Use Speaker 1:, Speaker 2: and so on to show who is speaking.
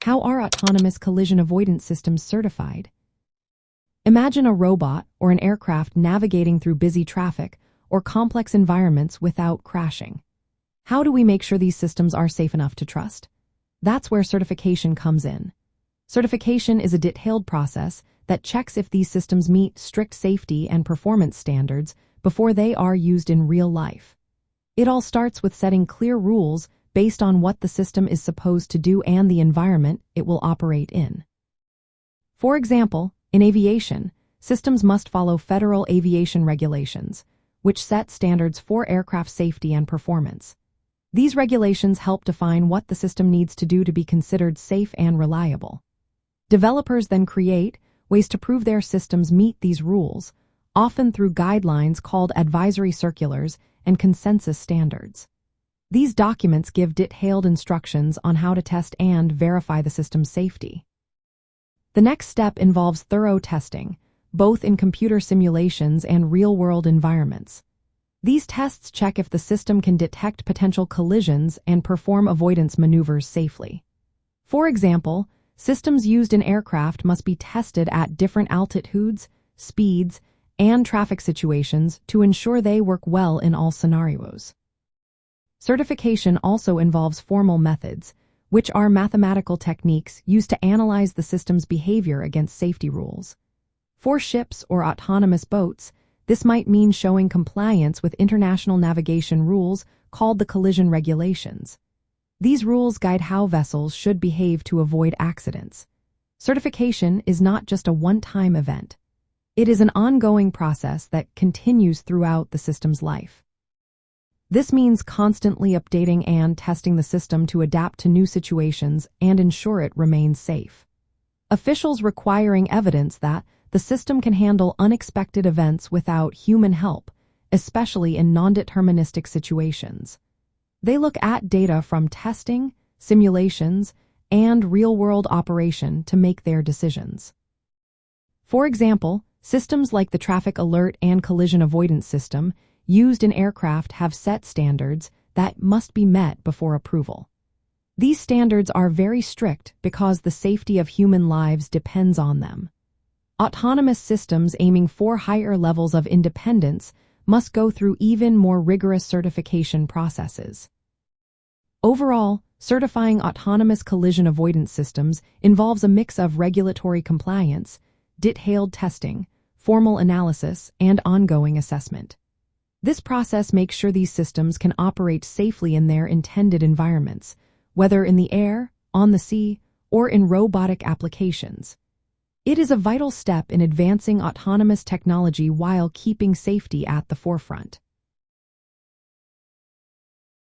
Speaker 1: How are autonomous collision avoidance systems certified? Imagine a robot or an aircraft navigating through busy traffic or complex environments without crashing. How do we make sure these systems are safe enough to trust? That's where certification comes in. Certification is a detailed process that checks if these systems meet strict safety and performance standards before they are used in real life. It all starts with setting clear rules based on what the system is supposed to do and the environment it will operate in. For example, in aviation, systems must follow federal aviation regulations, which set standards for aircraft safety and performance. These regulations help define what the system needs to do to be considered safe and reliable. Developers then create ways to prove their systems meet these rules, often through guidelines called advisory circulars and consensus standards. These documents give detailed instructions on how to test and verify the system's safety. The next step involves thorough testing, both in computer simulations and real-world environments. These tests check if the system can detect potential collisions and perform avoidance maneuvers safely. For example, systems used in aircraft must be tested at different altitudes, speeds, and traffic situations to ensure they work well in all scenarios. Certification also involves formal methods, which are mathematical techniques used to analyze the system's behavior against safety rules. For ships or autonomous boats, this might mean showing compliance with international navigation rules called the collision regulations. These rules guide how vessels should behave to avoid accidents. Certification is not just a one-time event. It is an ongoing process that continues throughout the system's life. This means constantly updating and testing the system to adapt to new situations and ensure it remains safe. Officials requiring evidence that the system can handle unexpected events without human help, especially in non-deterministic situations. They look at data from testing, simulations, and real-world operation to make their decisions. For example, systems like the traffic alert and collision avoidance system used in aircraft have set standards that must be met before approval. These standards are very strict because the safety of human lives depends on them. Autonomous systems aiming for higher levels of independence must go through even more rigorous certification processes. Overall, certifying autonomous collision avoidance systems involves a mix of regulatory compliance, detailed testing, formal analysis, and ongoing assessment. This process makes sure these systems can operate safely in their intended environments, whether in the air, on the sea, or in robotic applications. It is a vital step in advancing autonomous technology while keeping safety at the forefront.